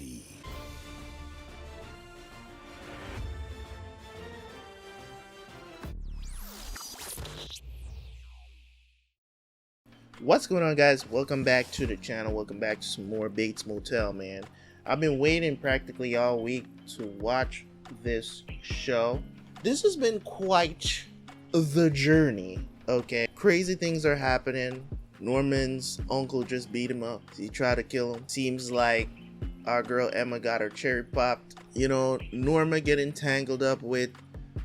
ready. What's going on, guys? Welcome back to the channel. Welcome back to some more Bates Motel, man. I've been waiting practically all week to watch this show. This has been quite the journey, okay? Crazy things are happening. Norman's uncle just beat him up. He tried to kill him. Seems like our girl Emma got her cherry popped. You know, Norma getting tangled up with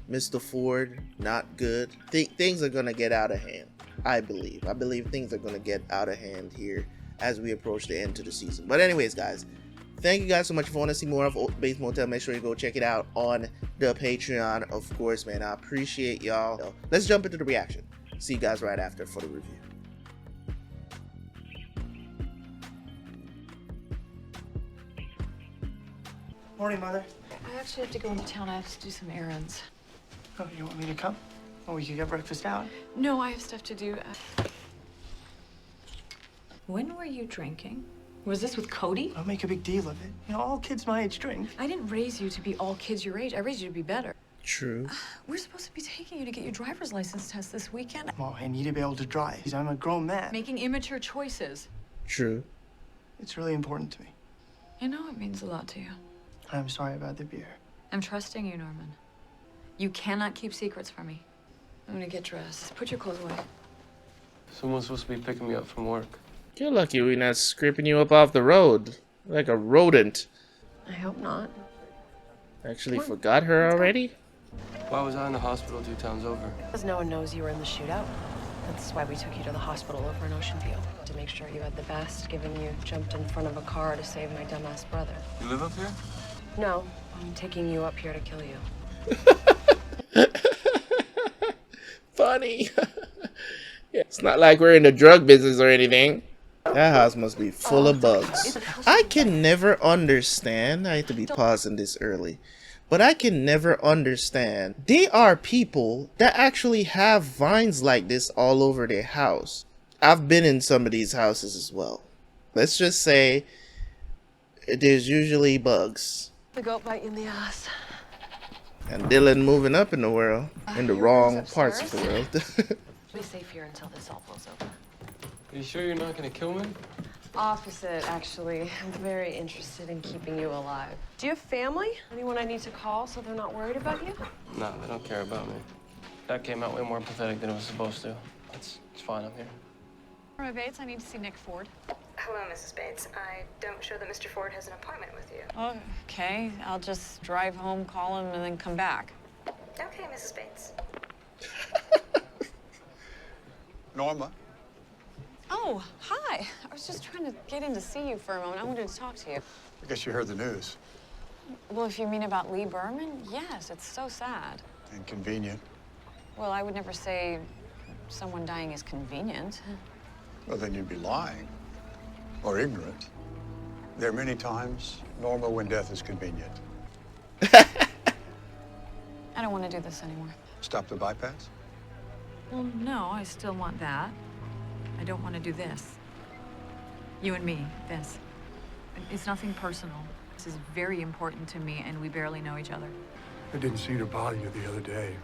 Mr. Ford. Not good. Things are gonna get out of hand. I believe things are going to get out of hand here as we approach the end of the season. But anyways, guys, thank you guys so much. If you want to see more of Bates Motel, make sure you go check it out on the Patreon. Of course, man, I appreciate y'all. Let's jump into the reaction. See you guys right after for the review. Morning, Mother. I actually have to go into town. I have to do some errands. Oh, you want me to come? Oh, we could get breakfast out. No, I have stuff to do. When were you drinking? Was this with Cody? Don't make a big deal of it. You know, all kids my age drink. I didn't raise you to be all kids your age. I raised you to be better. True. We're supposed to be taking you to get your driver's license test this weekend. Well, I need to be able to drive because I'm a grown man. Making immature choices. True. It's really important to me. You know it means a lot to you. I'm sorry about the beer. I'm trusting you, Norman. You cannot keep secrets from me. I'm gonna get dressed. Put your clothes away. Someone's supposed to be picking me up from work. You're lucky we're not scraping you up off the road like a rodent. I hope not. Actually forgot her already? Why was I in the hospital 2 towns over? Because no one knows you were in the shootout. That's why we took you to the hospital over in Ocean View. To make sure you had the best, given you jumped in front of a car to save my dumbass brother. You live up here? No, I'm taking you up here to kill you. Funny. Yeah, it's not like we're in the drug business or anything. That house must be full of bugs. I can never understand. I hate to be pausing this early, but I can never understand. There are people that actually have vines like this all over their house. I've been in some of these houses as well. Let's just say there's usually bugs. The goat bite you in the ass. And Dylan moving up in the world, in the wrong parts of the world. Be safe here until this all blows over. Are you sure you're not gonna kill me? Opposite, actually. I'm very interested in keeping you alive. Do you have family? Anyone I need to call so they're not worried about you? No, they don't care about me. That came out way more pathetic than it was supposed to. It's fine, I'm here. Norma Bates, I need to see Nick Ford. Hello, Mrs. Bates. I don't show that Mr. Ford has an appointment with you. Oh, okay. I'll just drive home, call him, and then come back. Okay, Mrs. Bates. Norma? Oh, hi. I was just trying to get in to see you for a moment. I wanted to talk to you. I guess you heard the news. Well, if you mean about Lee Berman, yes, it's so sad. Inconvenient. Well, I would never say someone dying is convenient. Well, then you'd be lying. Or ignorant. There are many times, Norma, when death is convenient. I don't want to do this anymore. Stop the bypass? Well, no, I still want that. I don't want to do this. You and me, this. It's nothing personal. This is very important to me, and we barely know each other. It didn't seem to bother you the other day.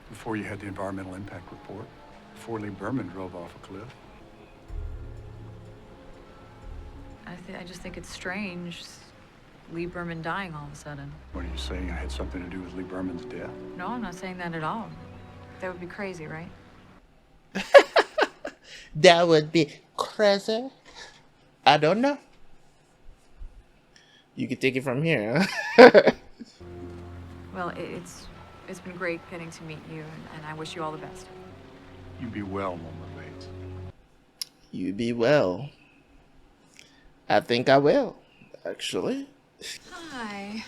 Before you had the environmental impact report. Before Lee Berman drove off a cliff. I just think it's strange, Lee Berman dying all of a sudden. What are you saying? I had something to do with Lee Berman's death? No, I'm not saying that at all. That would be crazy, right? That would be crazy. I don't know. You can take it from here, huh? Well, it's been great getting to meet you, and I wish you all the best. You be well, Norma Bates. You be well. I think I will, actually. Hi.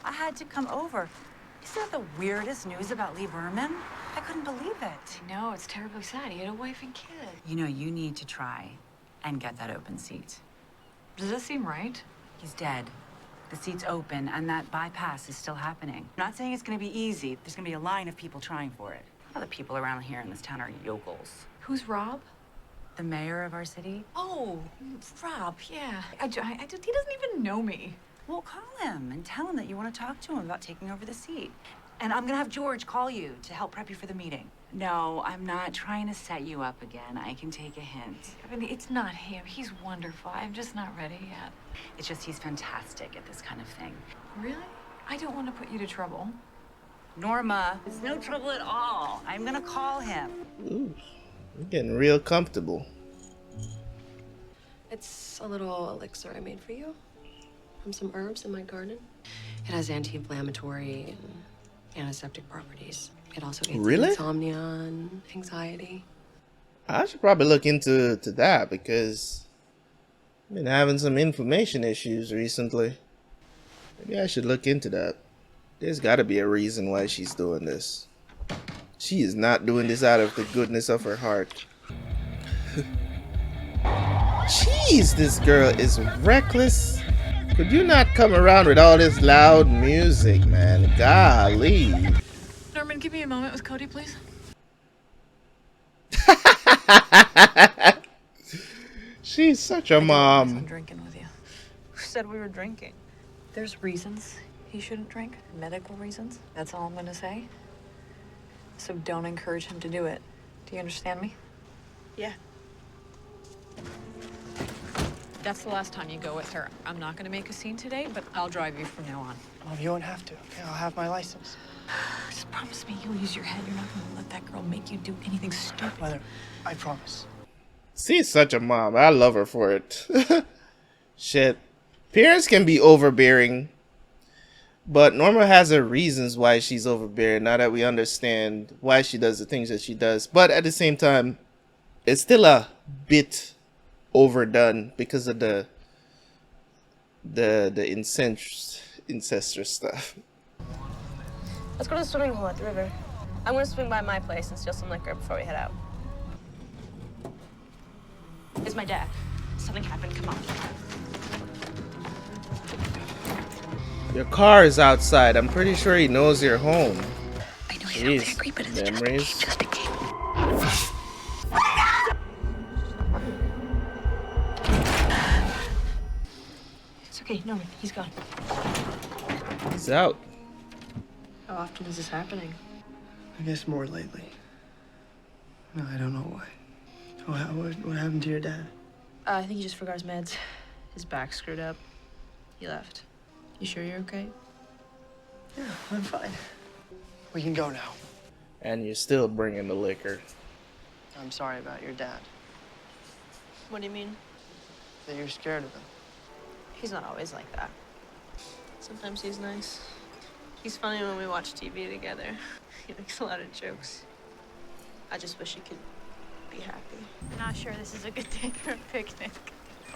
I had to come over. Isn't that the weirdest news about Lee Berman? I couldn't believe it. No, it's terribly sad. He had a wife and kid. You know, you need to try and get that open seat. Does that seem right? He's dead. The seat's open, and that bypass is still happening. I'm not saying it's gonna be easy. There's gonna be a line of people trying for it. Other people around here in this town are yokels. Who's Rob? The mayor of our city? Oh, Rob, yeah. He doesn't even know me. Well, call him and tell him that you want to talk to him about taking over the seat. And I'm gonna have George call you to help prep you for the meeting. No, I'm not trying to set you up again. I can take a hint. I mean, it's not him. He's wonderful. I'm just not ready yet. It's just he's fantastic at this kind of thing. Really? I don't want to put you to trouble. Norma, it's no trouble at all. I'm gonna call him. Ooh, I'm getting real comfortable. It's a little elixir I made for you from some herbs in my garden. It has anti-inflammatory and antiseptic properties. It also aids Really? insomnia and anxiety. I should probably look into that because I've been having some inflammation issues recently. Maybe I should look into that. There's got to be a reason why she's doing this. She is not doing this out of the goodness of her heart. Jeez, this girl is reckless. Could you not come around with all this loud music, man? Golly. Norman, give me a moment with Cody, please. She's such a I'm mom. drinking with you. Who said we were drinking? There's reasons he shouldn't drink. Medical reasons. That's all I'm gonna say. So don't encourage him to do it. Do you understand me? Yeah. That's the last time you go with her. I'm not gonna make a scene today, but I'll drive you from now on. Mom, you won't have to, okay? I'll have my license. Just promise me you'll use your head. You're not gonna let that girl make you do anything stupid. Mother, I promise. She's such a mom. I love her for it. Shit. Parents can be overbearing, but Norma has her reasons why she's overbearing. Now that we understand why she does the things that she does, but at the same time, it's still a bit overdone because of the incestuous stuff. Let's go to the swimming hole at the river. I'm gonna swing by my place and steal some liquor before we head out. It's my dad. Something happened. Come on. Your car is outside. I'm pretty sure he knows you're home. I know Jeez, he's angry, but it's memories. just a game. It's okay, no, he's gone. He's out. How often is this happening? I guess more lately. No, I don't know why. What happened to your dad? I think he just forgot his meds. His back's screwed up. He left. You sure you're okay? Yeah, I'm fine. We can go now. And you're still bringing the liquor. I'm sorry about your dad. What do you mean? That you're scared of him. He's not always like that. Sometimes he's nice. He's funny when we watch TV together. He makes a lot of jokes. I just wish he could be happy. I'm not sure this is a good day for a picnic.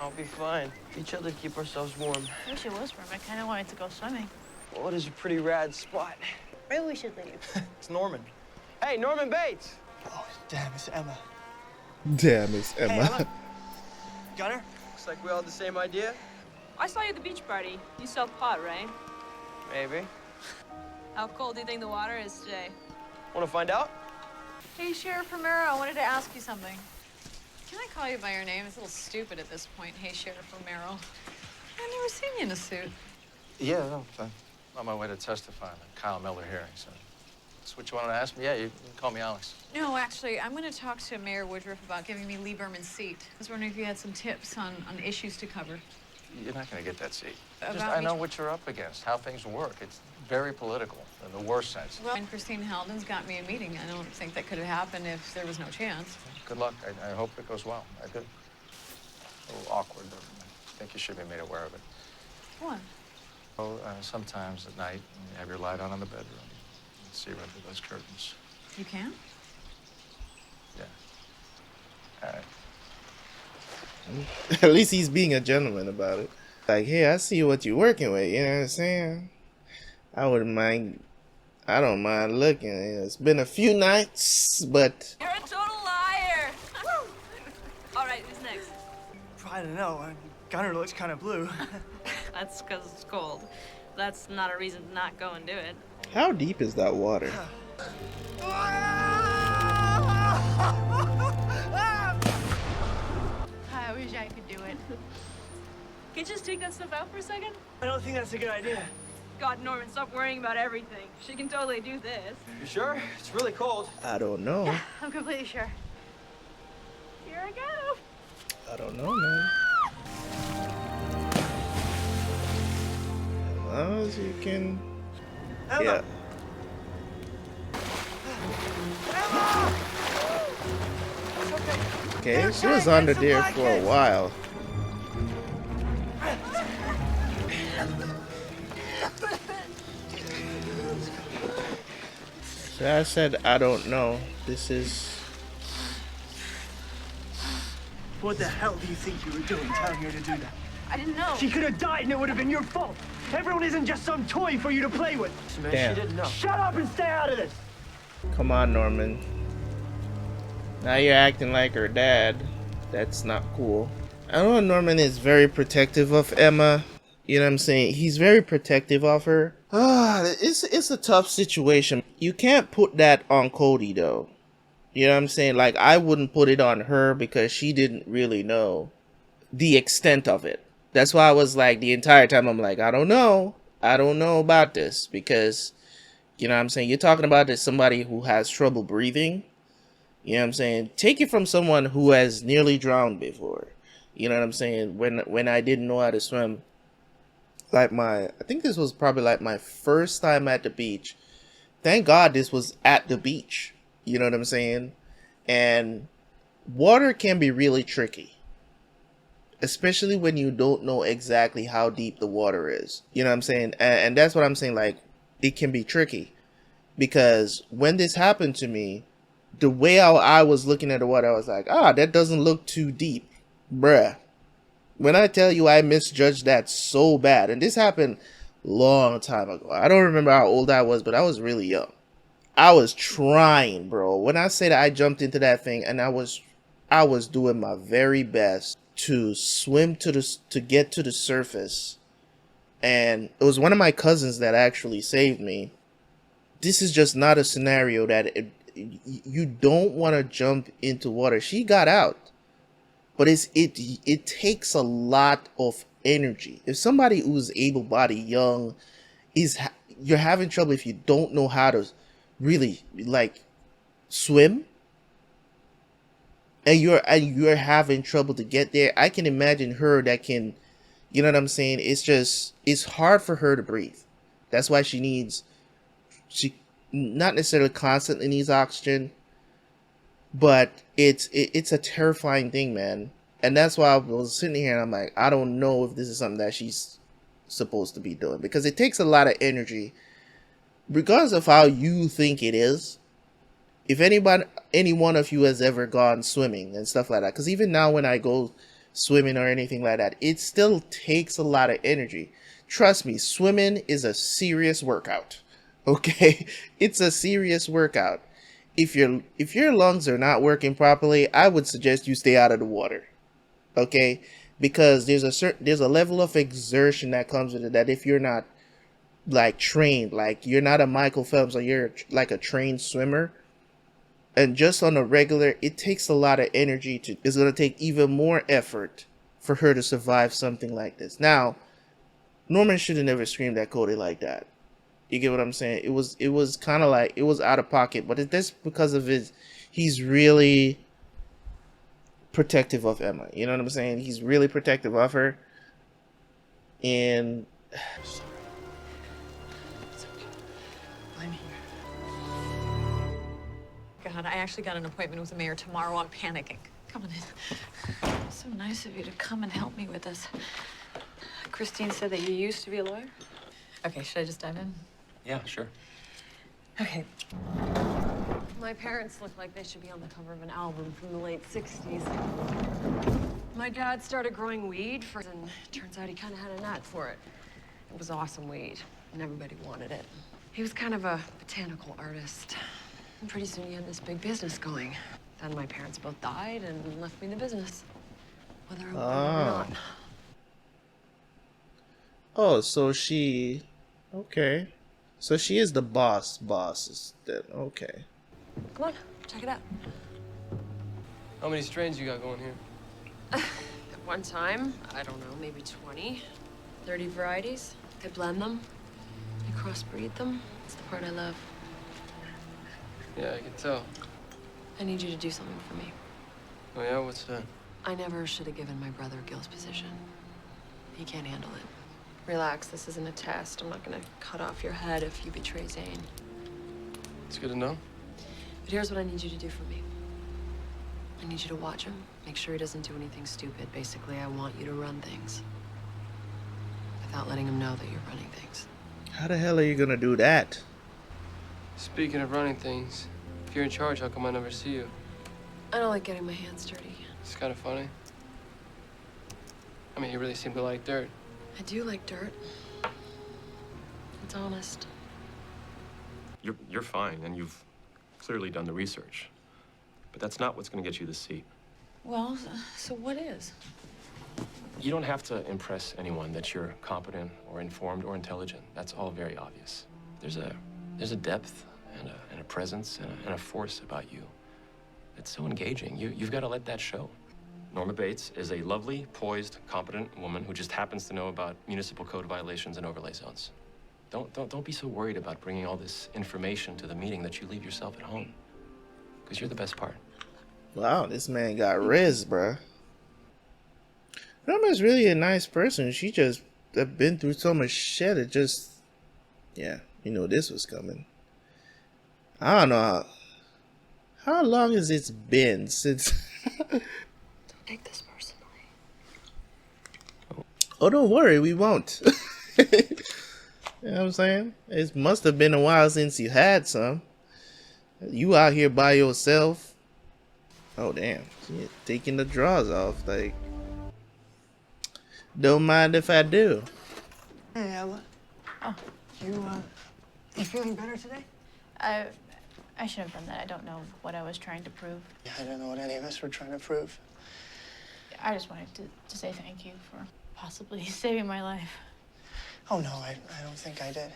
I'll be fine. We chill to keep ourselves warm. I wish it was warm. I kind of wanted to go swimming. Well, it is a pretty rad spot. Maybe we should leave. It's Norman. Hey, Norman Bates! Oh, damn, it's Emma. Damn, it's Emma. Hey, Emma. Got her? Looks like we all had the same idea. I saw you at the beach party. You sell pot, right? Maybe. How cold do you think the water is today? Want to find out? Hey, Sheriff Romero, I wanted to ask you something. Can I call you by your name? It's a little stupid at this point. Hey, Sheriff Romero. I've never seen you in a suit. Yeah, no, I'm on my way to testify in the Kyle Miller hearing, so that's what you wanted to ask me? Yeah, you can call me Alex. No, actually, I'm going to talk to Mayor Woodruff about giving me Lee Berman's seat. I was wondering if you had some tips on issues to cover. You're not going to get that seat. About I know me- what you're up against, how things work. It's very political in the worst sense. Well, and Christine Halden's got me a meeting. I don't think that could have happened if there was no chance. Good luck. I hope it goes well. I do. A little awkward, but I think you should be made aware of it. What? Oh, sometimes at night, you have your light on in the bedroom. You see right through those curtains. You can? Yeah. All right. At least he's being a gentleman about it. Like, hey, I see what you're working with, you know what I'm saying? I don't mind looking. It's been a few nights, but You're a total liar! All right, who's next? I don't know. Gunner looks kind of blue. That's because it's cold. That's not a reason to not go and do it. how deep is that water? I could do it. Can you just take that stuff out for a second? I don't think that's a good idea. God, Norman, stop worrying about everything. She can totally do this. You sure? It's really cold. I don't know. I'm completely sure. Here I go. I don't know, man. As long as you can. Emma! Yeah. Emma! Okay, she was under there for a while. So I said, I don't know. This is. What the hell do you think you were doing telling her to do that? I didn't know. She could have died and it would have been your fault. Everyone isn't just some toy for you to play with. Damn. She didn't know. Shut up and stay out of this. Come on, Norman. Now you're acting like her dad. That's not cool. I know Norman is very protective of Emma. You know what I'm saying? He's very protective of her. It's a tough situation. You can't put that on Cody though. You know what I'm saying? Like, I wouldn't put it on her because she didn't really know the extent of it. That's why I was like, the entire time I'm like, I don't know. I don't know about this because, you know what I'm saying? You're talking about this somebody who has trouble breathing. You know what I'm saying? Take it from someone who has nearly drowned before. You know what I'm saying? When I didn't know how to swim. Like I think this was probably like my first time at the beach. Thank God this was at the beach. You know what I'm saying? And water can be really tricky. Especially when you don't know exactly how deep the water is. You know what I'm saying? And that's what I'm saying. Like, it can be tricky. Because when this happened to me, the way I was looking at the water, I was like, that doesn't look too deep. Bruh. When I tell you I misjudged that so bad. And this happened long time ago. I don't remember how old I was, but I was really young. I was trying, bro. When I say that I jumped into that thing and I was doing my very best to swim to get to the surface. And it was one of my cousins that actually saved me. This is just not a scenario that you don't want to jump into water. She got out. But it takes a lot of energy. If somebody who's able-bodied, young, you're having trouble if you don't know how to really like swim, and you're having trouble to get there, I can imagine her that can, you know what I'm saying? It's hard for her to breathe. That's why she not necessarily constantly needs oxygen, but it's a terrifying thing, man. And that's why I was sitting here and I'm like, I don't know if this is something that she's supposed to be doing, because it takes a lot of energy, regardless of how you think it is. If any one of you has ever gone swimming and stuff like that, because even now when I go swimming or anything like that, it still takes a lot of energy. Trust me, swimming is a serious workout. Okay, it's a serious workout. If your lungs are not working properly, I would suggest you stay out of the water. Okay, because there's a level of exertion that comes with it that if you're not like trained, like you're not a Michael Phelps or you're like a trained swimmer, and just on a regular, it takes a lot of energy it's going to take even more effort for her to survive something like this. Now, Norman should have never screamed at Cody like that. You get what I'm saying? It was kind of like, it was out of pocket, but that's because of he's really protective of Emma. You know what I'm saying? He's really protective of her. And God, I actually got an appointment with the mayor tomorrow. I'm panicking. Come on in. So nice of you to come and help me with this. Christine said that you used to be a lawyer. Okay, should I just dive in? Yeah, sure. Okay. My parents look like they should be on the cover of an album from the late 60s. My dad started growing weed and turns out he kind of had a knack for it. It was awesome weed, and everybody wanted it. He was kind of a botanical artist. And pretty soon he had this big business going. Then my parents both died and left me the business, whether I wanted it or not. Oh, so okay. So she is the boss then. Okay. Come on, check it out. How many strains you got going here? One time, I don't know, maybe 20, 30 varieties. I blend them, I crossbreed them. It's the part I love. Yeah, I can tell. I need you to do something for me. Oh, yeah? What's that? I never should have given my brother Gil's position. He can't handle it. Relax, this isn't a test. I'm not gonna cut off your head if you betray Zane. It's good to know. But here's what I need you to do for me. I need you to watch him, make sure he doesn't do anything stupid. Basically, I want you to run things without letting him know that you're running things. How the hell are you gonna do that? Speaking of running things, if you're in charge, how come I never see you? I don't like getting my hands dirty. It's kind of funny. I mean, you really seem to like dirt. I do like dirt. It's honest. You're fine, and you've clearly done the research. But that's not what's going to get you the seat. Well, so what is? You don't have to impress anyone that you're competent or informed or intelligent. That's all very obvious. There's a depth and a presence and a force about you that's so engaging. You've got to let that show. Norma Bates is a lovely, poised, competent woman who just happens to know about municipal code violations and overlay zones. Don't be so worried about bringing all this information to the meeting that you leave yourself at home. Because you're the best part. Wow, this man got riz, bruh. Norma's really a nice person. She just have been through so much shit. It just, yeah, you know this was coming. I don't know how long has it been since. Don't take this personally. Oh, don't worry, we won't. You know what I'm saying? It must have been a while since you had some. You out here by yourself. Oh, damn. You're taking the drawers off. Like, don't mind if I do. Hey, Ella. Oh. You feeling better today? I should have done that. I don't know what I was trying to prove. Yeah, I don't know what any of us were trying to prove. I just wanted to say thank you for possibly saving my life. Oh, no, I don't think I did.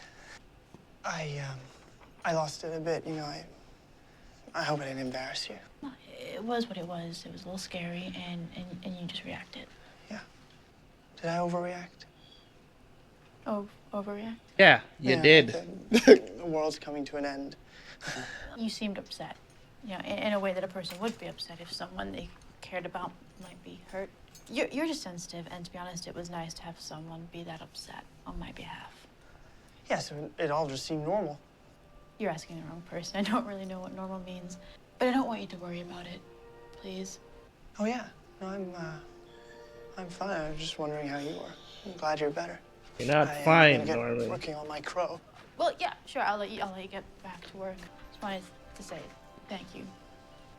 I lost it a bit, you know. I hope I didn't embarrass you. No, it was what it was. It was a little scary, and you just reacted. Yeah. Did I overreact? Oh, overreact? Yeah, you did. The world's coming to an end. You seemed upset. You know, in a way that a person would be upset if someone they cared about might be hurt. You're just sensitive, and to be honest, it was nice to have someone be that upset on my behalf. Yeah, so it all just seemed normal. You're asking the wrong person. I don't really know what normal means, but I don't want you to worry about it. Please. Oh, yeah. No, I'm fine. I was just wondering how you were. I'm glad you're better. You're not I'm fine, gonna get Norman. working on my crow. Well, yeah, sure. I'll let you get back to work. Just wanted to say thank you,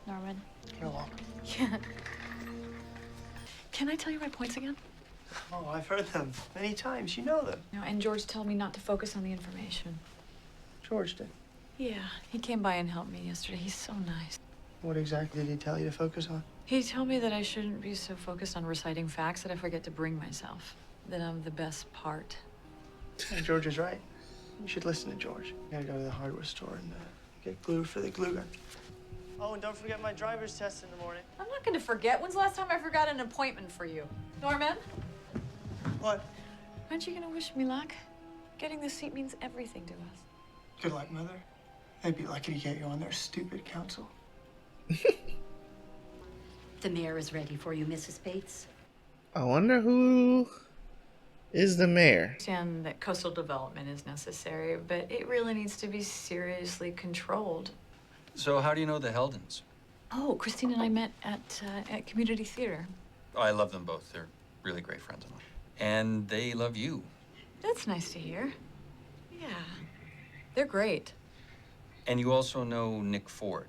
Norman. You're welcome. Yeah. Can I tell you my points again? Oh, I've heard them many times. You know them. No, and George told me not to focus on the information. George did. Yeah, he came by and helped me yesterday. He's so nice. What exactly did he tell you to focus on? He told me that I shouldn't be so focused on reciting facts that I forget to bring myself. That I'm the best part. Yeah, George is right. You should listen to George. You gotta go to the hardware store and get glue for the glue gun. Oh, and don't forget my driver's test in the morning. I'm not going to forget. When's the last time I forgot an appointment for you? Norman? What? Aren't you going to wish me luck? Getting this seat means everything to us. Good luck, Mother. They'd be lucky to get you on their stupid council. The mayor is ready for you, Mrs. Bates. I wonder who is the mayor. I understand that coastal development is necessary, but it really needs to be seriously controlled. So how do you know the Heldens? Oh, Christine and I met at community theater. Oh, I love them both. They're really great friends of mine. And they love you. That's nice to hear. Yeah, they're great. And you also know Nick Ford.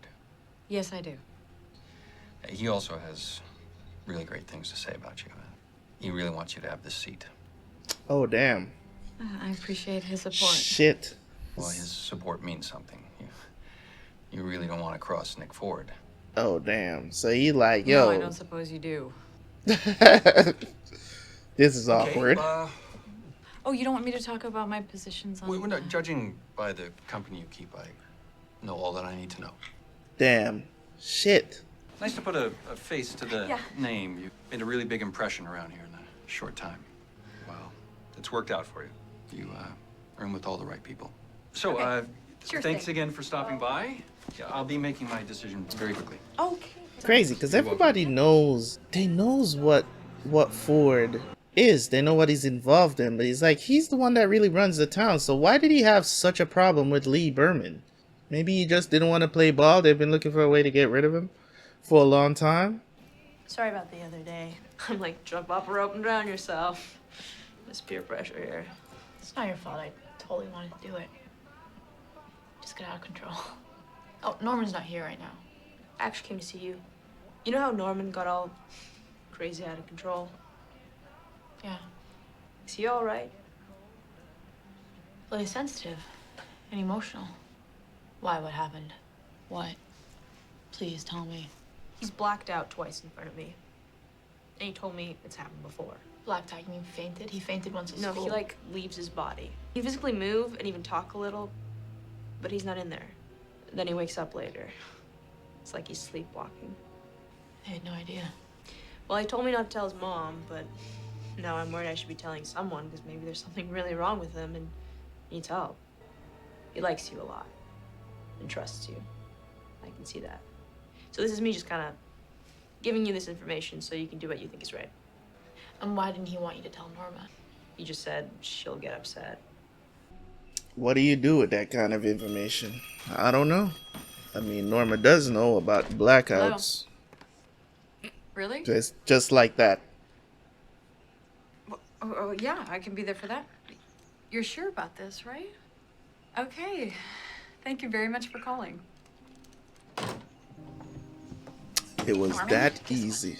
Yes, I do. He also has really great things to say about you. He really wants you to have this seat. Oh, damn. I appreciate his support. Shit. Well, his support means something. You really don't want to cross Nick Ford. Oh, damn. So he like, No, yo. I don't suppose you do. This is awkward. Oh, you don't want me to talk about my positions on... We're not judging by the company you keep. I know all that I need to know. Damn. Shit. Nice to put a face to the name. You've made a really big impression around here in a short time. Well, it's worked out for you. You are in with all the right people. So, Sure thanks thing. again for stopping by. Yeah, I'll be making my decision very quickly. Okay. Crazy, because everybody knows, they knows what Ford is. They know what he's involved in, but he's like, he's the one that really runs the town. So why did he have such a problem with Lee Berman? Maybe he just didn't want to play ball. They've been looking for a way to get rid of him for a long time. Sorry about the other day. I'm like, jump up a rope and drown yourself. There's peer pressure here. It's not your fault. I totally wanted to do it. Just got out of control. Oh, Norman's not here right now. I actually came to see you. You know how Norman got all crazy out of control? Yeah. Is he all right? Really sensitive and emotional. Why? What happened? What? Please tell me. He's blacked out twice in front of me. And he told me it's happened before. Blacked out? You mean fainted? He fainted once at No, school. he like leaves his body. He physically move and even talk a little, but he's not in there. Then he wakes up later. It's like he's sleepwalking. I had no idea. Well, he told me not to tell his mom, but now I'm worried I should be telling someone because maybe there's something really wrong with him and needs help. He likes you a lot and trusts you. I can see that. So this is me just kind of giving you this information so you can do what you think is right. And why didn't he want you to tell Norma? He just said she'll get upset. What do you do with that kind of information? I don't know. I mean, Norma does know about blackouts. Really? Just like that. Oh, yeah, I can be there for that. You're sure about this, right? Okay. Thank you very much for calling. It was Norman? that easy.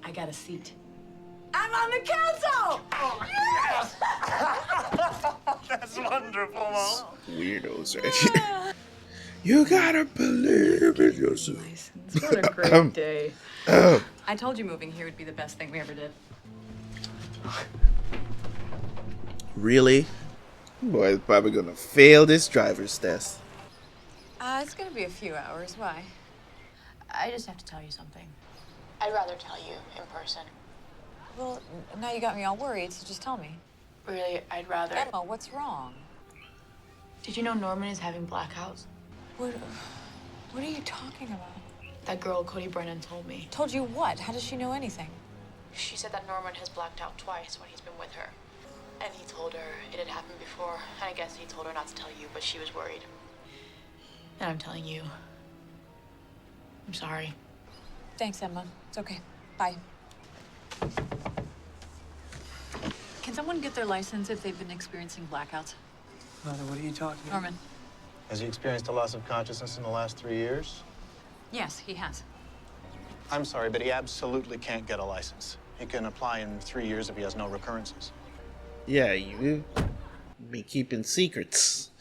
I got a seat. I'm on the council! Oh, yes! That's wonderful, Mom. Weirdos right here. You gotta believe in yourself. License. What a great day. I told you moving here would be the best thing we ever did. Really? Boy, is probably gonna fail this driver's test. It's gonna be a few hours. Why? I just have to tell you something. I'd rather tell you in person. Well, now you got me all worried, so just tell me. Really, I'd rather. Emma, what's wrong? Did you know Norman is having blackouts? What are you talking about? That girl, Cody Brennan, told me. Told you what? How does she know anything? She said that Norman has blacked out twice when he's been with her. And he told her it had happened before. And I guess he told her not to tell you, but she was worried. And I'm telling you. I'm sorry. Thanks, Emma. It's okay. Bye. Can someone get their license if they've been experiencing blackouts? Mother, what are you talking about? Norman. Has he experienced a loss of consciousness in the last 3 years? Yes, he has. I'm sorry, but he absolutely can't get a license. He can apply in 3 years if he has no recurrences. Yeah, you be keeping secrets.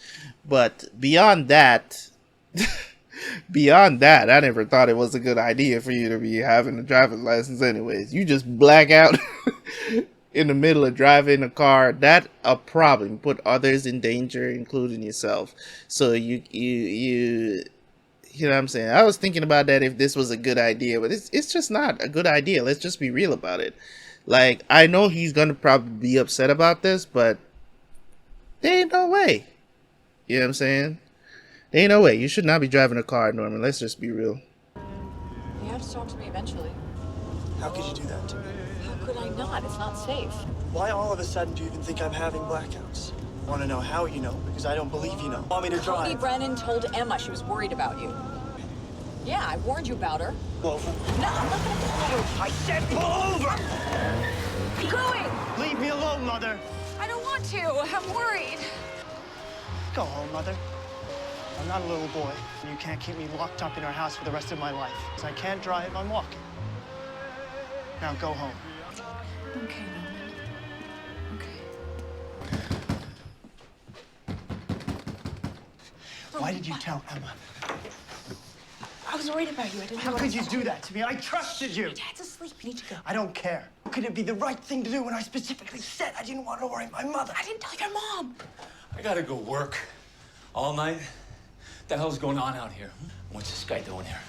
But beyond that, I never thought it was a good idea for you to be having a driver's license anyways. You just black out in the middle of driving a car. That's a problem. Put others in danger, including yourself. So you know what I'm saying? I was thinking about that if this was a good idea, but it's just not a good idea. Let's just be real about it. Like, I know he's gonna probably be upset about this, but there ain't no way. You know what I'm saying? There ain't no way. You should not be driving a car, Norman. Let's just be real. You have to talk to me eventually. How could you do that to me? How could I not? It's not safe. Why all of a sudden do you even think I'm having blackouts? Want to know how you know? Because I don't believe you know. Want me to Cody drive? Brennan told Emma she was worried about you. Yeah, I warned you about her. Well, No, I'm not gonna pull over. I said pull over! Keep going! Leave me alone, Mother. I don't want to. I'm worried. Go home, Mother. I'm not a little boy. You can't keep me locked up in our house for the rest of my life. Because I can't drive, I'm walking. Now go home. Okay, Norman. Okay. Why did you tell Emma? I was worried about you. I didn't know How what could I you was do that to me? I trusted you. Dad's asleep. You need to go. I don't care. Could it be the right thing to do when I specifically said I didn't want to worry my mother? I didn't tell your mom. I gotta go work all night. What the hell's going on out here? What's this guy doing here?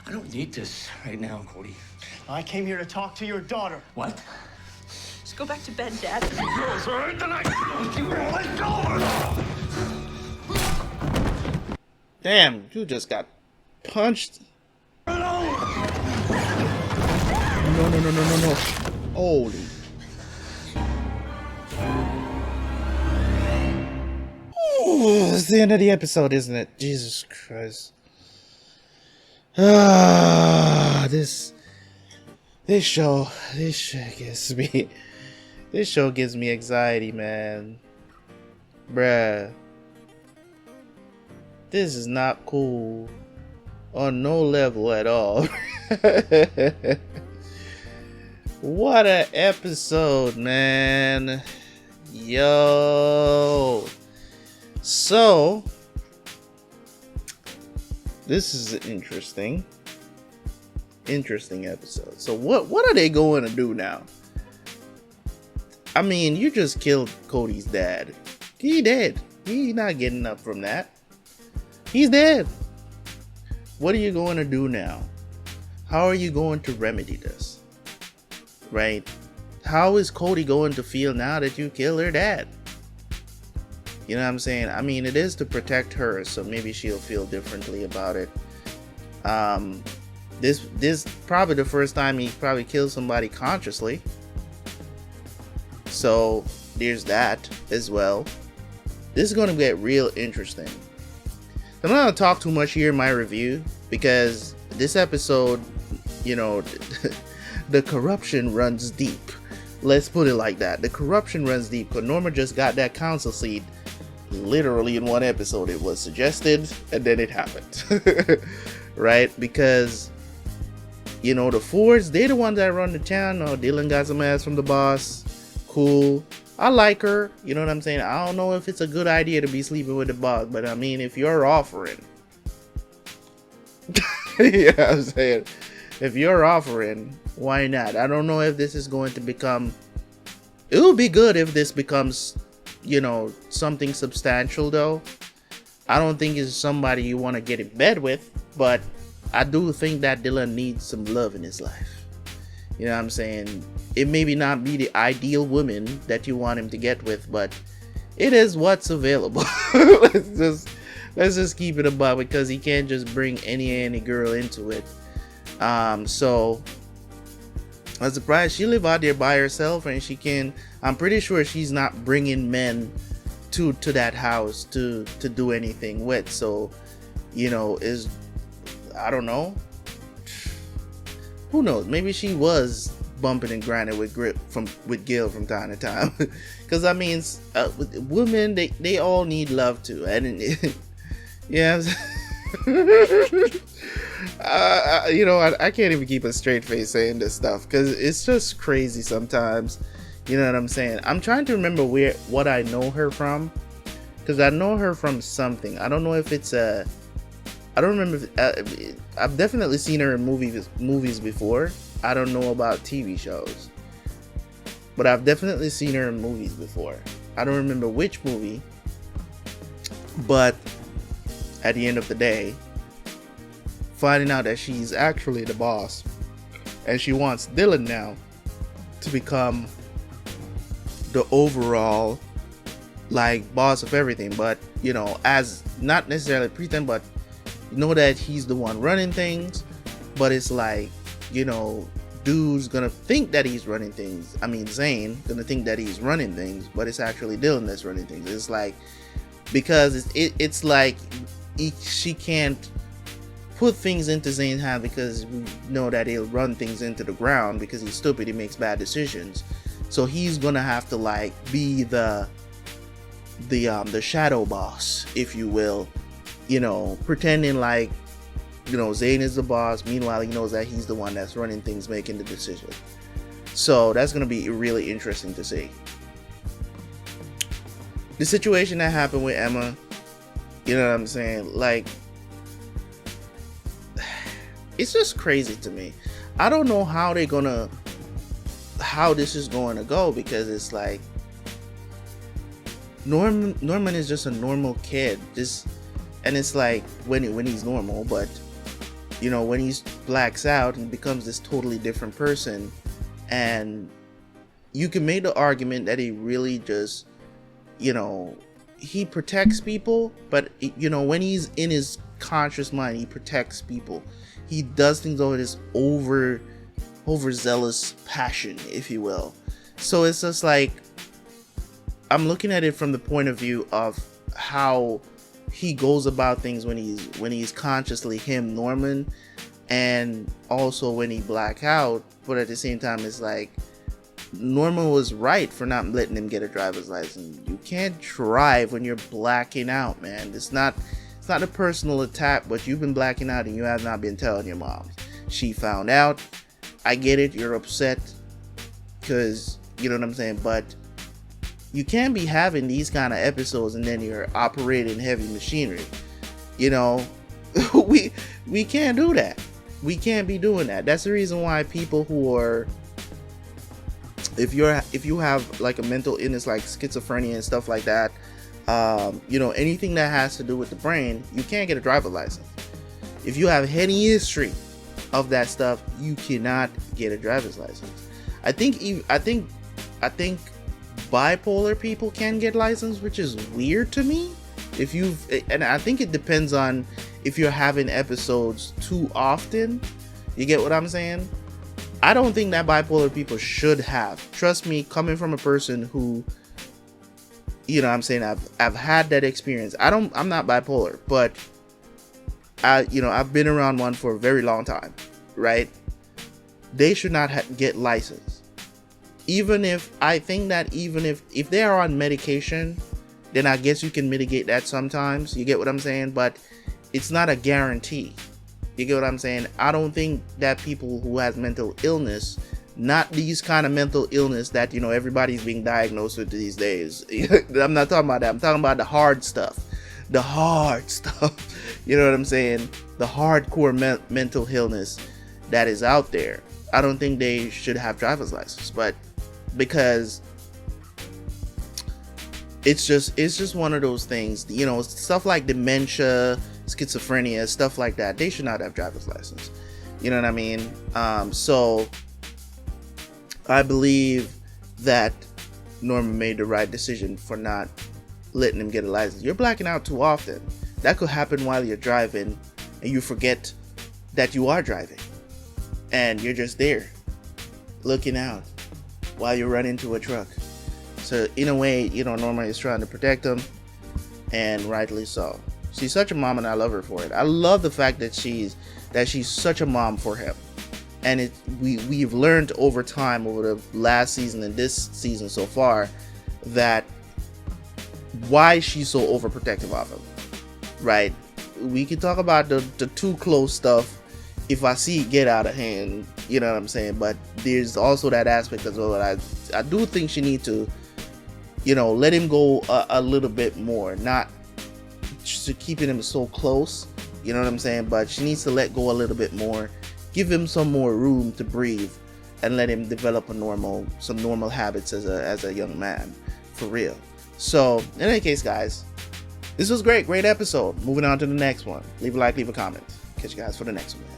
I don't need this right now, Cody. I came here to talk to your daughter. What? Just go back to bed, Dad. Yours, all right? Then let go! Damn, you just got punched. No, no, no, no, no, no. Holy. Ooh, it's the end of the episode, isn't it? Jesus Christ. Ah, this show gives me, this show gives me anxiety, man. Bruh. This is not cool on no level at all. What an episode, man. Yo. So, this is an interesting episode. So what are they going to do now? I mean, you just killed Cody's dad. He dead. He not getting up from that. He's dead. What are you going to do now? How are you going to remedy this? Right? How is Cody going to feel now that you killed her dad? You know what I'm saying? I mean, it is to protect her, so maybe she'll feel differently about it. This probably the first time he probably killed somebody consciously. So there's that as well. This is going to get real interesting. I'm not going to talk too much here in my review because this episode, you know, the corruption runs deep. Let's put it like that. The corruption runs deep because Norma just got that council seat literally in one episode. It was suggested and then it happened. Right? Because, you know, the Fords, they're the ones that run the town. Oh, Dylan got some ass from the boss. Cool. I like her, you know what I'm saying? I don't know if it's a good idea to be sleeping with the boss, but I mean, if you're offering, yeah, I'm saying, if you're offering, why not? I don't know if this is going to become, it would be good if this becomes, you know, something substantial though. I don't think it's somebody you want to get in bed with, but I do think that Dylan needs some love in his life. You know what I'm saying? It maybe not be the ideal woman that you want him to get with, but it is what's available. let's just keep it above because he can't just bring any girl into it. So I'm surprised she live out there by herself and she can. I'm pretty sure she's not bringing men to that house to do anything with. So, you know, I don't know. Who knows? Maybe she was bumping and grinding with Gil from time to time. Because I mean, women they all need love too, and yeah, you know, I can't even keep a straight face saying this stuff because it's just crazy sometimes. You know what I'm saying? I'm trying to remember what I know her from, because I know her from something. I don't know if it's I don't remember. I've definitely seen her in movies before. I don't know about TV shows, but I've definitely seen her in movies before. I don't remember which movie, but at the end of the day, finding out that she's actually the boss and she wants Dylan now to become the overall like boss of everything, but you know, as not necessarily pretend, but know that he's the one running things. But it's like, you know, dude's gonna think that he's running things. I mean, Zane gonna think that he's running things, but it's actually Dylan that's running things. It's like, because it's like she can't put things into Zane's hand because we know that he'll run things into the ground because he's stupid. He makes bad decisions. So he's gonna have to like be the shadow boss, if you will, you know, pretending like, you know, Zane is the boss. Meanwhile, he knows that he's the one that's running things, making the decision. So that's gonna be really interesting to see. The situation that happened with Emma, you know what I'm saying? Like, it's just crazy to me. I don't know how this is going to go, because it's like Norman is just a normal kid. And it's like when he's normal, but you know, when he blacks out and becomes this totally different person. And you can make the argument that he really just, you know, he protects people, but you know, when he's in his conscious mind, he protects people. He does things over this overzealous passion, if you will. So it's just like, I'm looking at it from the point of view of how he goes about things when he's consciously him, Norman, and also when he black out. But at the same time, it's like, Norman was right for not letting him get a driver's license. You can't drive when you're blacking out, man. It's not a personal attack, but you've been blacking out and you have not been telling your mom. She found out. I get it. You're upset because, you know what I'm saying? But you can't be having these kind of episodes and then you're operating heavy machinery. You know, we can't do that. We can't be doing that. That's the reason why people who are, if you have like a mental illness like schizophrenia and stuff like that, you know, anything that has to do with the brain, you can't get a driver's license. If you have any history of that stuff, you cannot get a driver's license. I think bipolar people can get license, which is weird to me. And I think it depends on if you're having episodes too often. You get what I'm saying? I don't think that bipolar people should have. Trust me, coming from a person who, you know what I'm saying, I've had that experience. I'm not bipolar, but I've been around one for a very long time, right? They should not get licensed. Even if they are on medication, then I guess you can mitigate that sometimes. You get what I'm saying? But it's not a guarantee. You get what I'm saying? I don't think that people who has mental illness, not these kind of mental illness that, you know, everybody's being diagnosed with these days. I'm not talking about that. I'm talking about the hard stuff. The hard stuff. You know what I'm saying? The hardcore mental illness that is out there. I don't think they should have driver's license, but because it's just one of those things, you know, stuff like dementia, schizophrenia, stuff like that, they should not have driver's license. You know what I mean? So I believe that Norman made the right decision for not letting him get a license. You're blacking out too often. That could happen while you're driving and you forget that you are driving and you're just there looking out while you run into a truck. So in a way, you know, Norman is trying to protect him, and rightly so. She's such a mom and I love her for it. I love the fact that she's such a mom for him. And we've learned over time, over the last season and this season so far, that why she's so overprotective of him, right? We can talk about the too close stuff if I see it get out of hand, you know what I'm saying? But there's also that aspect as well that I do think she needs to, you know, let him go a little bit more, not just keeping him so close, you know what I'm saying? But she needs to let go a little bit more, give him some more room to breathe, and let him develop some normal habits as a young man, for real. So in any case, guys, this was great episode. Moving on to the next one. Leave a like, leave a comment. Catch you guys for the next one, man.